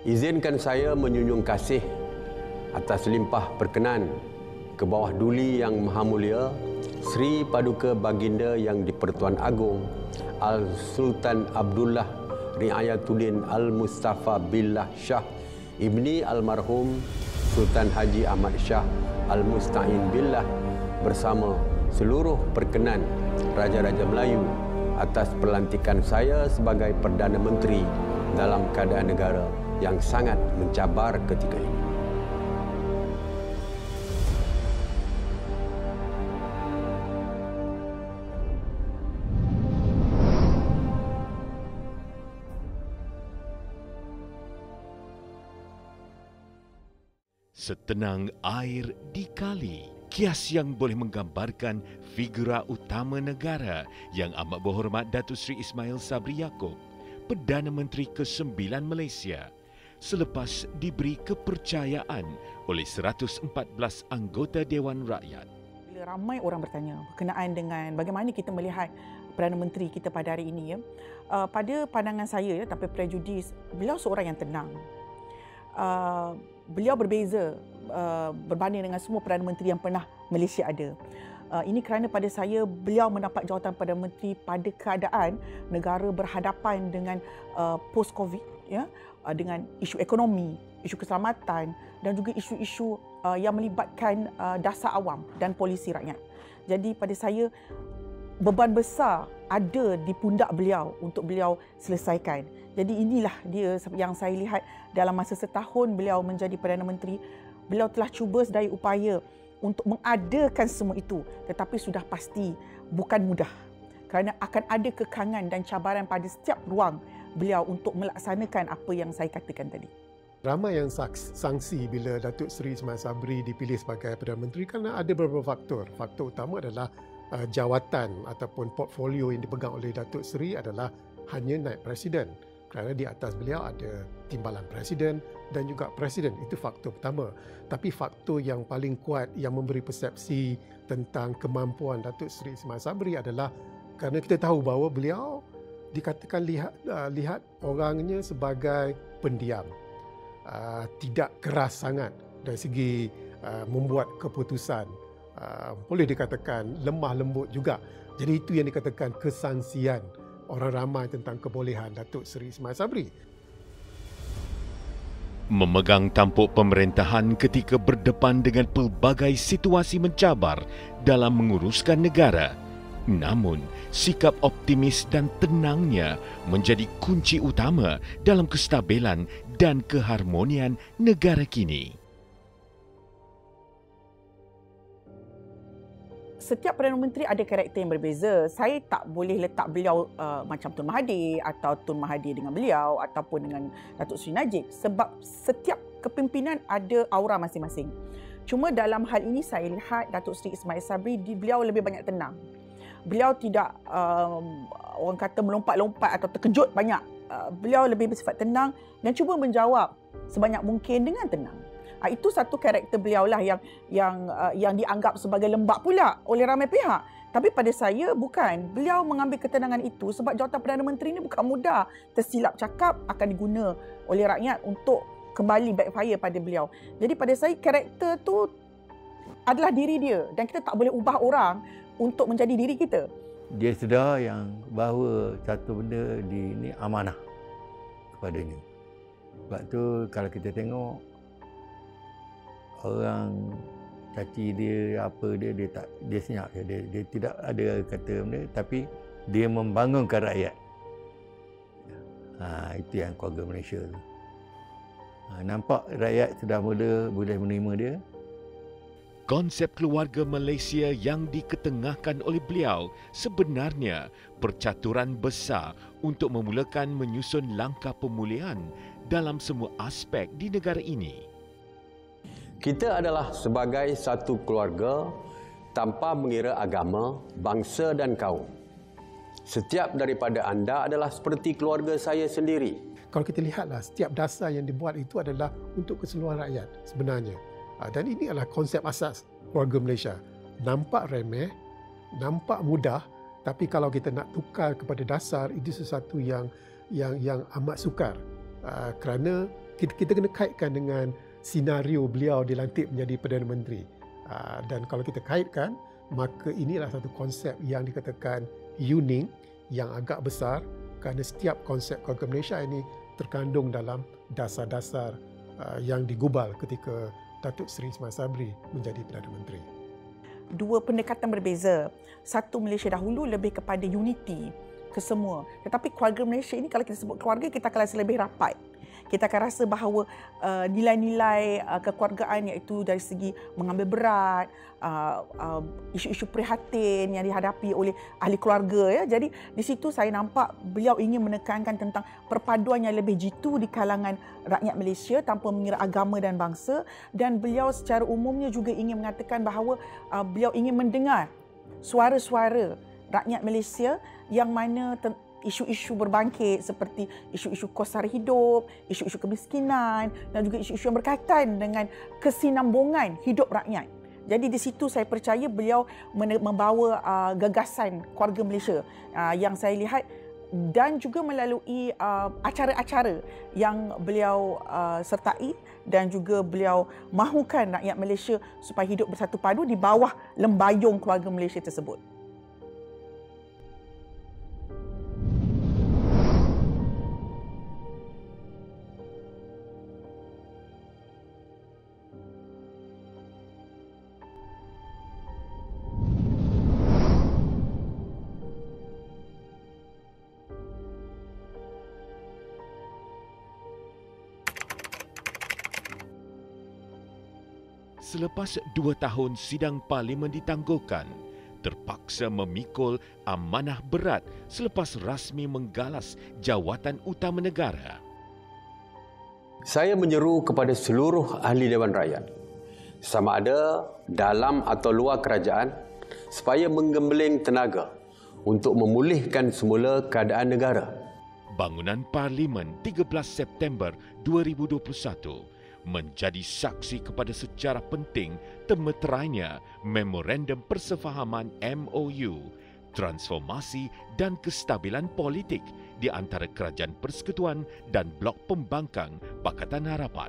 Izinkan saya menyunjung kasih atas limpah perkenan ke bawah duli Yang Maha Mulia Sri Paduka Baginda Yang di-Pertuan Agong Al-Sultan Abdullah Riayatuddin Al-Mustafa Billah Shah Ibni Almarhum Sultan Haji Ahmad Shah Al-Musta'in Billah bersama seluruh perkenan Raja-Raja Melayu atas pelantikan saya sebagai Perdana Menteri dalam keadaan negara yang sangat mencabar ketika ini. Setenang air di kali, kias yang boleh menggambarkan figura utama negara yang amat berhormat Datuk Seri Ismail Sabri Yaakob, Perdana Menteri ke-9 Malaysia, selepas diberi kepercayaan oleh 114 anggota Dewan Rakyat. Bila ramai orang bertanya berkenaan dengan bagaimana kita melihat Perdana Menteri kita pada hari ini, pada pandangan saya, tanpa prejudis, beliau seorang yang tenang. Beliau berbeza berbanding dengan semua Perdana Menteri yang pernah Malaysia ada. Ini kerana pada saya beliau mendapat jawatan Perdana Menteri pada keadaan negara berhadapan dengan post-Covid, ya, dengan isu ekonomi, isu keselamatan dan juga isu-isu yang melibatkan dasar awam dan polisi rakyat. Jadi pada saya beban besar ada di pundak beliau untuk beliau selesaikan. Jadi inilah dia yang saya lihat dalam masa setahun beliau menjadi Perdana Menteri. Beliau telah cuba sedaya upaya untuk mengadakan semua itu, tetapi sudah pasti bukan mudah kerana akan ada kekangan dan cabaran pada setiap ruang beliau untuk melaksanakan apa yang saya katakan tadi. Ramai yang sangsi bila Datuk Seri Ismail Sabri dipilih sebagai Perdana Menteri kerana ada beberapa faktor. Faktor utama adalah jawatan ataupun portfolio yang dipegang oleh Datuk Seri adalah hanya naib presiden. Kerana di atas beliau ada timbalan presiden dan juga presiden. Itu faktor pertama. Tapi faktor yang paling kuat yang memberi persepsi tentang kemampuan Datuk Seri Ismail Sabri adalah kerana kita tahu bahawa beliau dikatakan lihat orangnya sebagai pendiam. Tidak keras sangat dari segi membuat keputusan. Boleh dikatakan lemah lembut juga. Jadi itu yang dikatakan kesangsian orang ramai tentang kebolehan Datuk Seri Ismail Sabri. Memegang tampuk pemerintahan ketika berdepan dengan pelbagai situasi mencabar dalam menguruskan negara. Namun, sikap optimis dan tenangnya menjadi kunci utama dalam kestabilan dan keharmonian negara kini. Setiap Perdana Menteri ada karakter yang berbeza. Saya tak boleh letak beliau macam Tun Mahathir atau Tun Mahathir dengan beliau ataupun dengan Datuk Seri Najib sebab setiap kepimpinan ada aura masing-masing. Cuma dalam hal ini saya lihat Datuk Seri Ismail Sabri beliau lebih banyak tenang. Beliau tidak orang kata melompat-lompat atau terkejut banyak. Beliau lebih bersifat tenang dan cuba menjawab sebanyak mungkin dengan tenang. Itu satu karakter beliau lah yang dianggap sebagai lembab pula oleh ramai pihak. Tapi pada saya bukan. Beliau mengambil ketenangan itu sebab jawatan Perdana Menteri ini bukan mudah. Tersilap cakap akan diguna oleh rakyat untuk kembali backfire pada beliau. Jadi pada saya karakter tu adalah diri dia dan kita tak boleh ubah orang untuk menjadi diri kita. Dia sedar yang bahawa satu benda ini amanah kepadanya. Sebab tu kalau kita tengok orang caci dia apa dia senyap je. Dia tidak ada kata benda tapi dia membangunkan rakyat. Itu yang keluarga Malaysia tu. Nampak rakyat sudah boleh menerima dia. Konsep keluarga Malaysia yang diketengahkan oleh beliau sebenarnya percaturan besar untuk memulakan menyusun langkah pemulihan dalam semua aspek di negara ini. Kita adalah sebagai satu keluarga tanpa mengira agama, bangsa dan kaum. Setiap daripada anda adalah seperti keluarga saya sendiri. Kalau kita lihatlah, setiap dasar yang dibuat itu adalah untuk keseluruhan rakyat sebenarnya. Dan ini adalah konsep asas keluarga Malaysia. Nampak remeh, nampak mudah, tapi kalau kita nak tukar kepada dasar, itu sesuatu yang amat sukar. Kerana kita kena kaitkan dengan senario beliau dilantik menjadi Perdana Menteri. Dan kalau kita kaitkan, maka inilah satu konsep yang dikatakan unik, yang agak besar, kerana setiap konsep keluarga Malaysia ini terkandung dalam dasar-dasar yang digubal ketika Datuk Seri Ismail Sabri menjadi Perdana Menteri. Dua pendekatan berbeza. Satu, Malaysia dahulu lebih kepada unity kesemua. Tetapi keluarga Malaysia ini, kalau kita sebut keluarga, kita akan rasa lebih rapat. Kita akan rasa bahawa nilai-nilai kekeluargaan, iaitu dari segi mengambil berat, isu-isu prihatin yang dihadapi oleh ahli keluarga. Ya. Jadi di situ saya nampak beliau ingin menekankan tentang perpaduan yang lebih jitu di kalangan rakyat Malaysia tanpa mengira agama dan bangsa. Dan beliau secara umumnya juga ingin mengatakan bahawa beliau ingin mendengar suara-suara rakyat Malaysia yang mana isu-isu berbangkit seperti isu-isu kos sara hidup, isu-isu kemiskinan dan juga isu-isu yang berkaitan dengan kesinambungan hidup rakyat. Jadi di situ saya percaya beliau membawa gagasan keluarga Malaysia yang saya lihat, dan juga melalui acara-acara yang beliau sertai, dan juga beliau mahukan rakyat Malaysia supaya hidup bersatu padu di bawah lembayung keluarga Malaysia tersebut. Selepas 2 tahun sidang parlimen ditangguhkan, terpaksa memikul amanah berat selepas rasmi menggalas jawatan utama negara. Saya menyeru kepada seluruh ahli Dewan Rakyat, sama ada dalam atau luar kerajaan, supaya menggembeling tenaga untuk memulihkan semula keadaan negara. Bangunan Parlimen 13 September 2021 menjadi saksi kepada sejarah penting termeterainya Memorandum Persefahaman MOU, transformasi dan kestabilan politik di antara Kerajaan Persekutuan dan Blok Pembangkang Pakatan Harapan.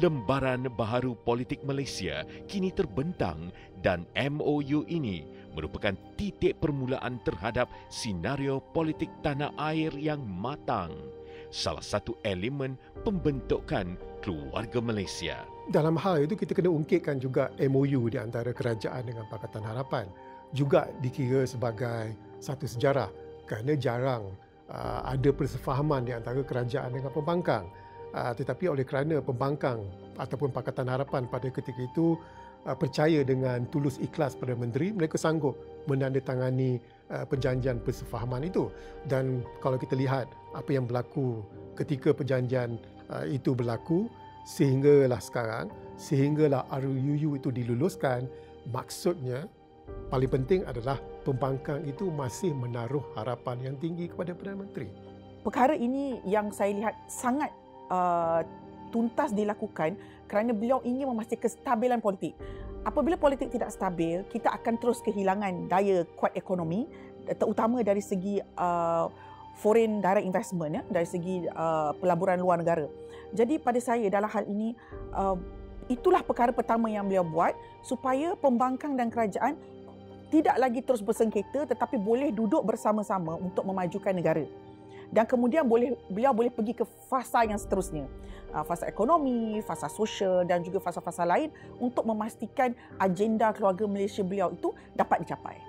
Lembaran baharu politik Malaysia kini terbentang, dan MOU ini merupakan titik permulaan terhadap senario politik tanah air yang matang, salah satu elemen pembentukan keluarga Malaysia. Dalam hal itu, kita kena ungkitkan juga MOU di antara kerajaan dengan Pakatan Harapan juga dikira sebagai satu sejarah, kerana jarang ada persefahaman di antara kerajaan dengan pembangkang. Tetapi oleh kerana pembangkang ataupun Pakatan Harapan pada ketika itu percaya dengan tulus ikhlas Perdana Menteri, mereka sanggup menandatangani perjanjian persefahaman itu. Dan kalau kita lihat apa yang berlaku ketika perjanjian itu berlaku, sehinggalah sekarang, sehinggalah RUU itu diluluskan, maksudnya paling penting adalah pembangkang itu masih menaruh harapan yang tinggi kepada Perdana Menteri. Perkara ini yang saya lihat sangat tuntas dilakukan kerana beliau ingin memastikan kestabilan politik. Apabila politik tidak stabil, kita akan terus kehilangan daya kuat ekonomi, terutama dari segi foreign direct investment, ya, dari segi pelaburan luar negara. Jadi pada saya dalam hal ini, itulah perkara pertama yang beliau buat supaya pembangkang dan kerajaan tidak lagi terus bersengketa, tetapi boleh duduk bersama-sama untuk memajukan negara. Dan kemudian beliau boleh pergi ke fasa yang seterusnya, fasa ekonomi, fasa sosial dan juga fasa-fasa lain untuk memastikan agenda keluarga Malaysia beliau itu dapat dicapai.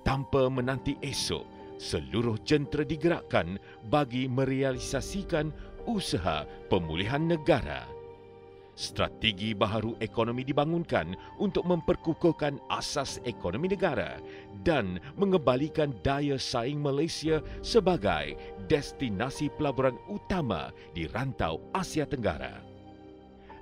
Tanpa menanti esok, seluruh jentera digerakkan bagi merealisasikan usaha pemulihan negara. Strategi baharu ekonomi dibangunkan untuk memperkukuhkan asas ekonomi negara dan mengembalikan daya saing Malaysia sebagai destinasi pelaburan utama di rantau Asia Tenggara.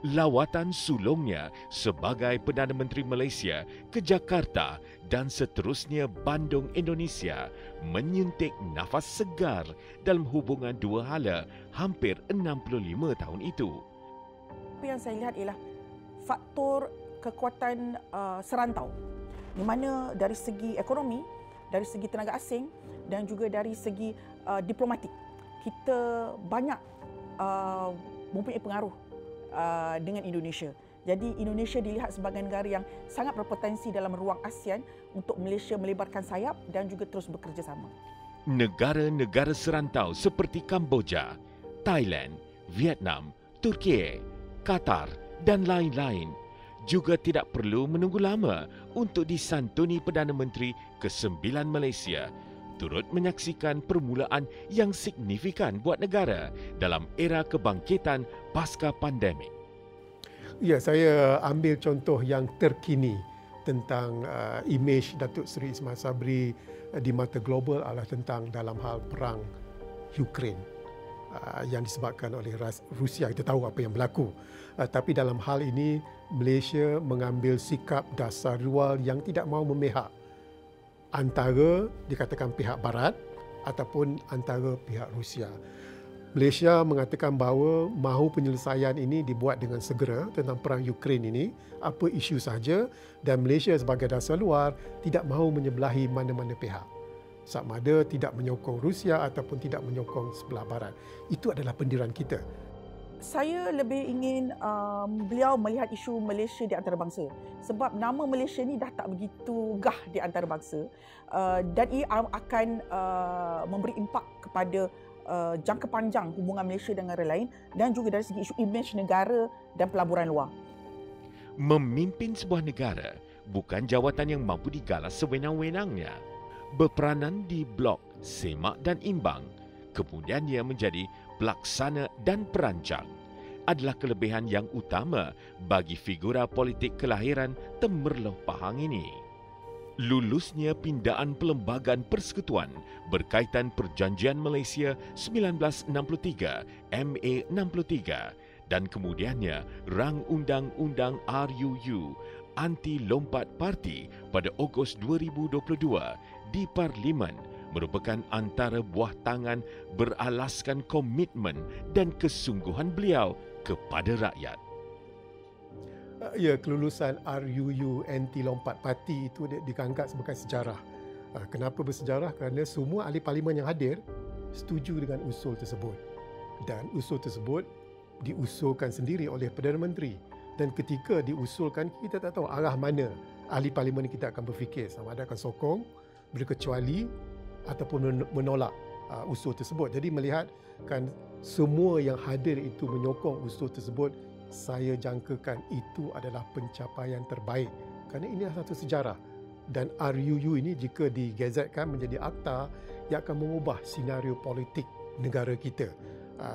Lawatan sulungnya sebagai Perdana Menteri Malaysia ke Jakarta dan seterusnya Bandung, Indonesia menyuntik nafas segar dalam hubungan dua hala hampir 65 tahun itu. Apa yang saya lihat ialah faktor kekuatan serantau, di mana dari segi ekonomi, dari segi tenaga asing dan juga dari segi diplomatik, kita banyak mempunyai pengaruh dengan Indonesia. Jadi Indonesia dilihat sebagai negara yang sangat berpotensi dalam ruang ASEAN untuk Malaysia melebarkan sayap dan juga terus bekerjasama. Negara-negara serantau seperti Kamboja, Thailand, Vietnam, Turki, Qatar dan lain-lain juga tidak perlu menunggu lama untuk disantuni Perdana Menteri ke-9 Malaysia turut menyaksikan permulaan yang signifikan buat negara dalam era kebangkitan pasca pandemik. Ya, saya ambil contoh yang terkini tentang imej Datuk Seri Ismail Sabri di mata global adalah tentang dalam hal perang Ukraine yang disebabkan oleh Rusia. Kita tahu apa yang berlaku. Tapi dalam hal ini, Malaysia mengambil sikap dasar luar yang tidak mahu memihak antara dikatakan pihak Barat ataupun antara pihak Rusia. Malaysia mengatakan bahawa mahu penyelesaian ini dibuat dengan segera tentang perang Ukraine ini, apa isu sahaja, dan Malaysia sebagai dasar luar tidak mahu menyebelahi mana-mana pihak. Sama ada tidak menyokong Rusia ataupun tidak menyokong sebelah Barat. Itu adalah pendirian kita. Saya lebih ingin beliau melihat isu Malaysia di antarabangsa. Sebab nama Malaysia ni dah tak begitu gah di antarabangsa. Dan ia akan memberi impak kepada jangka panjang hubungan Malaysia dengan negara lain dan juga dari segi isu imej negara dan pelaburan luar. Memimpin sebuah negara bukan jawatan yang mampu digalas sewenang-wenangnya. Berperanan di blok semak dan imbang, kemudian ia menjadi pelaksana dan perancang adalah kelebihan yang utama bagi figura politik kelahiran Temerloh Pahang ini. Lulusnya pindaan Perlembagaan Persekutuan berkaitan Perjanjian Malaysia 1963 MA 63 dan kemudiannya rang undang-undang RUU anti lompat parti pada Ogos 2022 di Parlimen merupakan antara buah tangan beralaskan komitmen dan kesungguhan beliau kepada rakyat. Ya, kelulusan RUU anti lompat parti itu dianggap sebagai sejarah. Kenapa bersejarah? Kerana semua ahli parlimen yang hadir setuju dengan usul tersebut. Dan usul tersebut diusulkan sendiri oleh Perdana Menteri. Dan ketika diusulkan, kita tak tahu arah mana ahli parlimen kita akan berfikir. Sama ada akan sokong, berkecuali ataupun menolak usul tersebut. Jadi melihatkan semua yang hadir itu menyokong usul tersebut, saya jangkakan itu adalah pencapaian terbaik kerana ini adalah satu sejarah dan RUU ini jika digazetkan menjadi akta yang akan mengubah senario politik negara kita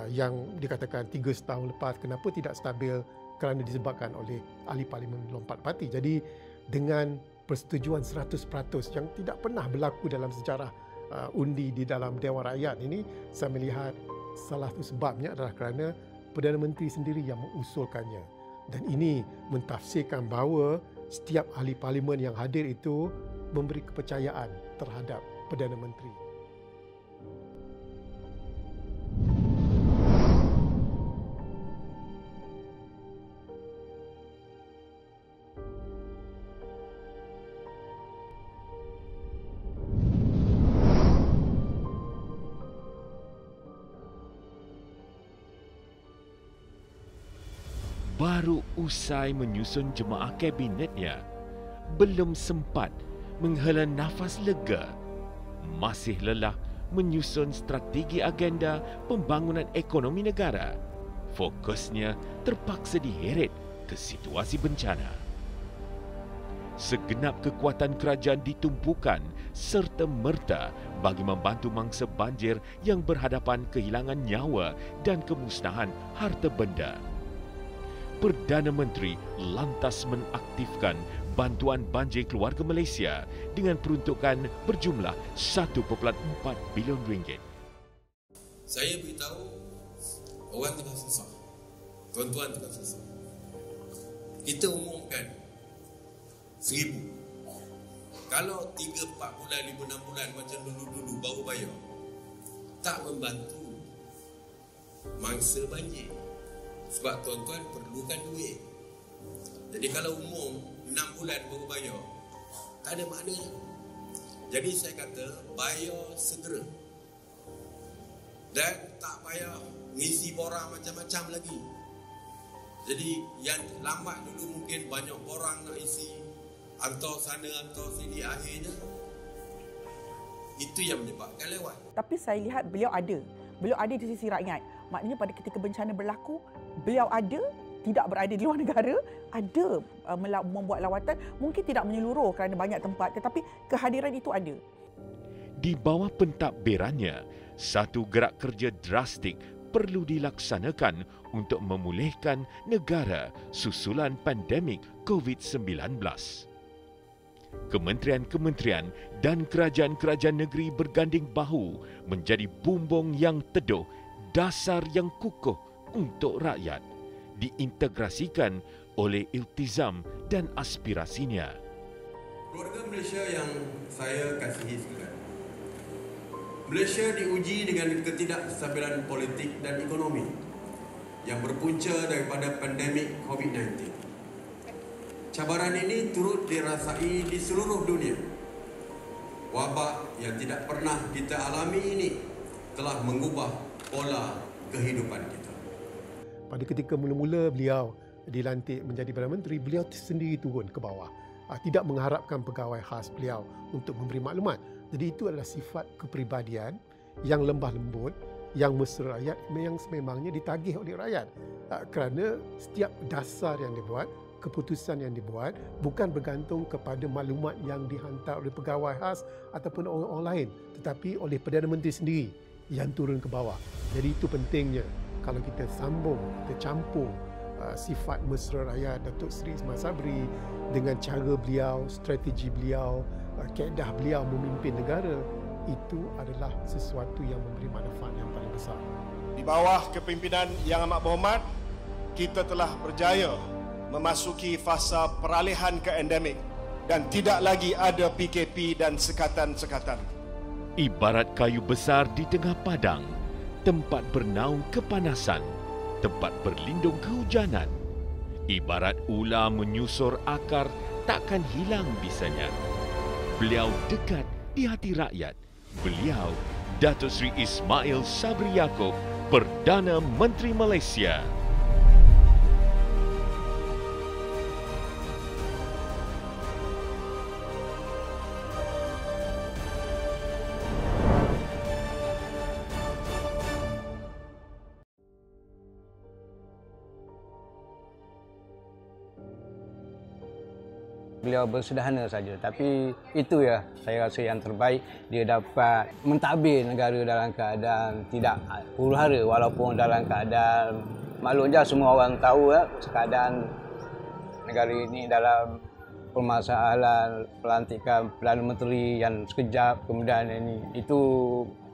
yang dikatakan 3 setahun lepas kenapa tidak stabil kerana disebabkan oleh ahli parlimen lompat parti. Jadi dengan persetujuan 100% yang tidak pernah berlaku dalam sejarah undi di dalam Dewan Rakyat ini, saya melihat salah satu sebabnya adalah kerana Perdana Menteri sendiri yang mengusulkannya. Dan ini mentafsirkan bahawa setiap ahli parlimen yang hadir itu memberi kepercayaan terhadap Perdana Menteri. Baru usai menyusun jemaah kabinetnya, belum sempat menghela nafas lega, masih lelah menyusun strategi agenda pembangunan ekonomi negara. Fokusnya terpaksa diheret ke situasi bencana. Segenap kekuatan kerajaan ditumpukan serta-merta bagi membantu mangsa banjir yang berhadapan kehilangan nyawa dan kemusnahan harta benda. Perdana Menteri lantas mengaktifkan bantuan banjir keluarga Malaysia dengan peruntukan berjumlah 1.4 bilion ringgit. Saya beritahu orang tengah susah, tuan-tuan tengah susah. Kita umumkan 1,000. Kalau 3-4 bulan, 5-6 bulan macam dulu-dulu baru bayar, tak membantu mangsa banjir. Sebab tuan-tuan perlukan duit. Jadi kalau umum 6 bulan baru bayar, tak ada maknanya. Jadi saya kata bayar segera. Dan tak payah ngisi borang macam-macam lagi. Jadi yang lambat dulu mungkin banyak borang nak isi, hantar sana, hantar sini, akhirnya itu yang menyebabkan lewat. Tapi saya lihat beliau ada di sisi rakyat. Maknanya pada ketika bencana berlaku, beliau ada, tidak berada di luar negara, ada membuat lawatan, mungkin tidak menyeluruh kerana banyak tempat, tetapi kehadiran itu ada. Di bawah pentadbirannya, satu gerak kerja drastik perlu dilaksanakan untuk memulihkan negara susulan pandemik COVID-19. Kementerian-kementerian dan kerajaan-kerajaan negeri berganding bahu menjadi bumbung yang teduh, dasar yang kukuh untuk rakyat, diintegrasikan oleh iltizam dan aspirasinya. Keluarga Malaysia yang saya kasihi sekalian, Malaysia diuji dengan ketidakstabilan politik dan ekonomi yang berpunca daripada pandemik COVID-19. Cabaran ini turut dirasai di seluruh dunia. Wabak yang tidak pernah kita alami ini telah mengubah pola kehidupan kita. Pada ketika mula-mula beliau dilantik menjadi Perdana Menteri, beliau sendiri turun ke bawah. Tidak mengharapkan pegawai khas beliau untuk memberi maklumat. Jadi itu adalah sifat kepribadian yang lembah lembut, yang mesra rakyat, yang sememangnya ditagih oleh rakyat. Kerana setiap dasar yang dibuat, keputusan yang dibuat bukan bergantung kepada maklumat yang dihantar oleh pegawai khas ataupun orang-orang lain, tetapi oleh Perdana Menteri sendiri yang turun ke bawah. Jadi itu pentingnya kalau kita sambung, kita campur sifat mesra rakyat Datuk Seri Ismail Sabri dengan cara beliau, strategi beliau, kaedah beliau memimpin negara, itu adalah sesuatu yang memberi manfaat yang paling besar. Di bawah kepimpinan Yang Amat Berhormat, kita telah berjaya memasuki fasa peralihan ke endemik dan tidak lagi ada PKP dan sekatan-sekatan. Ibarat kayu besar di tengah padang, tempat bernaung kepanasan, tempat berlindung kehujanan. Ibarat ular menyusur akar, takkan hilang bisanya. Beliau dekat di hati rakyat. Beliau, Datuk Seri Ismail Sabri Yaakob, Perdana Menteri Malaysia. Beliau bersederhana saja, tapi itu ya saya rasa yang terbaik. Dia dapat mentadbir negara dalam keadaan tidak huru-hara, walaupun dalam keadaan maklum je semua orang tahu keadaan negara ini dalam permasalahan pelantikan Perdana Menteri yang sekejap kemudian ini itu,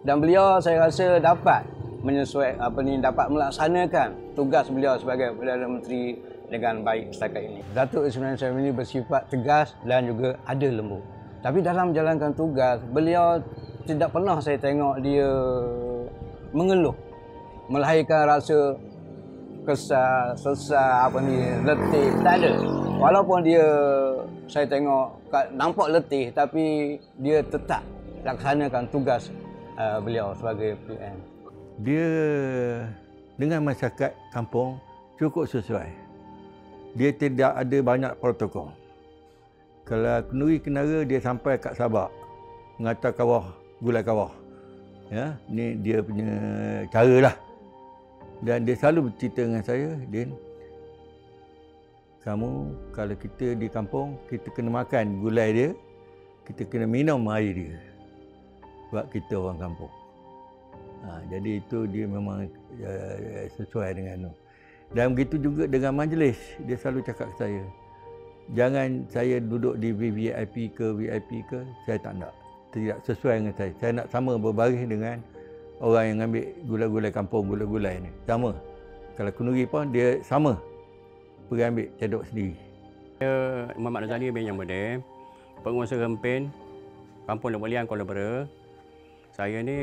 dan beliau saya rasa dapat menyesuaikan dapat melaksanakan tugas beliau sebagai Perdana Menteri dengan baik setakat ini. Datuk Ismail Sabri ini bersifat tegas dan juga ada lembut. Tapi dalam menjalankan tugas, beliau tidak pernah saya tengok dia mengeluh, melahirkan rasa kesal, sesal, letih. Tak ada. Walaupun dia saya tengok nampak letih, tapi dia tetap laksanakan tugas beliau sebagai PM. Dia dengan masyarakat kampung cukup sesuai. Dia tidak ada banyak protokol. Kalau kenduri kenara dia sampai kat Sabak, mengatar kawah, gulai kawah. Ya, ni dia punya cara lah. Dan dia selalu bercerita dengan saya, Din, kamu kalau kita di kampung, kita kena makan gulai dia, kita kena minum air dia. Sebab kita orang kampung. Jadi itu dia memang sesuai dengan itu. Dan begitu juga dengan majlis, dia selalu cakap ke saya, jangan saya duduk di VIP ke, saya tak nak. Tidak sesuai dengan saya. Saya nak sama berbaris dengan orang yang ambil gulai-gulai kampung, gulai-gulai ni. Sama. Kalau kenduri pun dia sama. Pergi ambil, cedok sendiri. Saya Muhammad Razali bin Yang Modem, penguasa Rempin, Kampung Lembut Liang, Kuala Lumpur. Saya ni,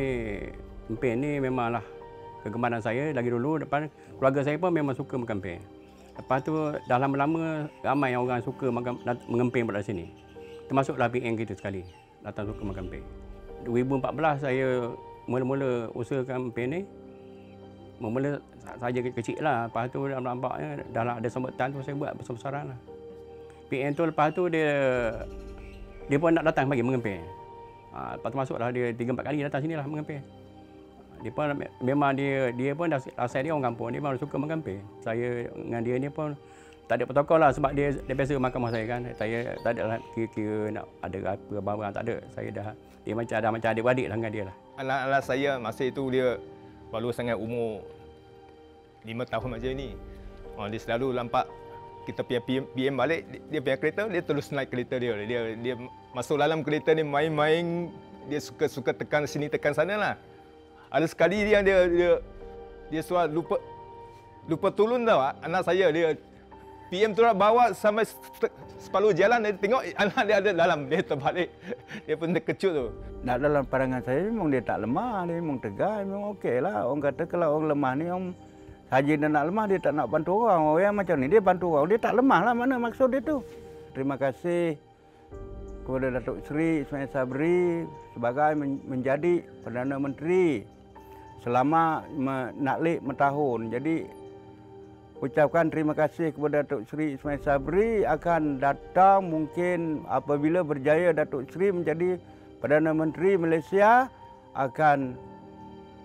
Rempin ni memanglah kegemaran saya lagi dulu. Depan keluarga saya pun memang suka makan emping. Lepas tu dah lama-lama ramai yang orang suka mengemping pada sini. Termasuklah PM kita sekali datang suka makan emping. 2014 saya mula-mula usahakan emping ni. mula saja kecil lah. Lepas tu nampaknya dah ada sambutan tu saya buat besar-besaran lah. PM tu lepas tu dia pun nak datang bagi mengempin. Lepas tu masuklah dia 3-4 kali datang sini lah mengempin. Dia pun memang dia pun dah asal dia orang kampung, dia memang suka mengempin. Saya dengan dia ni pun tak ada protokol lah sebab dia biasa mahkamah saya kan. Saya tak ada lah kira-kira nak ada apa barang tak ada. Saya dia macam adik-beradik lah dengan dia lah. Anak-anak saya masa itu dia baru sangat umur 5 tahun macam ni. Dia selalu nampak kita PM balik, dia punya kereta, dia terus naik kereta dia. Dia masuk dalam kereta ni main-main, dia suka tekan sini tekan sana lah. Ada sekali dia suat lupa turun tau anak saya, dia PM tu nak bawa sampai separuh jalan, dia tengok anak dia ada dalam, dia terbalik. Dia pun terkejut tu. Nak dalam pandangan saya memang dia tak lemah, dia memang tegar, memang okey lah. Orang kata kalau orang lemah ni, orang saja dia nak lemah, dia tak nak bantu orang. Orang yang macam ni, dia bantu orang, dia tak lemah lah, mana maksud dia tu. Terima kasih kepada Datuk Seri Ismail Sabri sebagai menjadi Perdana Menteri selama naklik setahun. Jadi ucapkan terima kasih kepada Datuk Seri Ismail Sabri, akan datang mungkin apabila berjaya Datuk Seri menjadi Perdana Menteri Malaysia, akan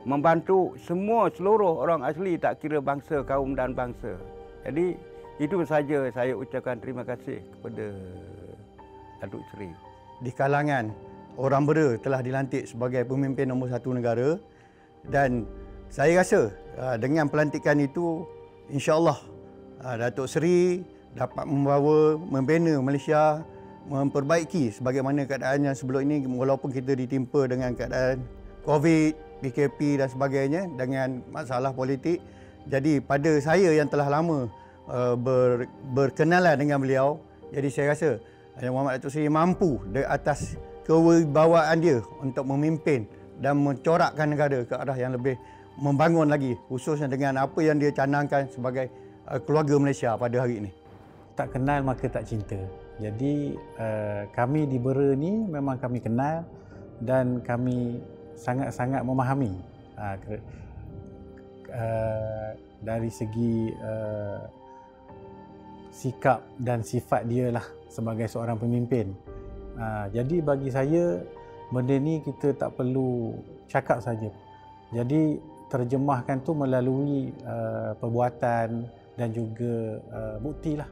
membantu seluruh orang asli, tak kira bangsa, kaum dan bangsa. Jadi itu saja saya ucapkan terima kasih kepada Datuk Seri. Di kalangan orang Bera telah dilantik sebagai pemimpin nombor 1 negara, dan saya rasa dengan pelantikan itu insya-Allah Datuk Seri dapat membina Malaysia, memperbaiki sebagaimana keadaannya sebelum ini, walaupun kita ditimpa dengan keadaan COVID, PKP dan sebagainya, dengan masalah politik. Jadi pada saya yang telah lama berkenalan dengan beliau, jadi saya rasa Yang Muhammad Datuk Seri mampu di atas kewibawaan dia untuk memimpin dan mencorakkan negara ke arah yang lebih membangun lagi, khususnya dengan apa yang dia canangkan sebagai keluarga Malaysia pada hari ini. Tak kenal maka tak cinta. Jadi kami di Bera ni memang kami kenal dan kami sangat-sangat memahami dari segi sikap dan sifat dia lah sebagai seorang pemimpin. Jadi bagi saya benda ni kita tak perlu cakap saja. Jadi terjemahkan tu melalui perbuatan dan juga bukti lah.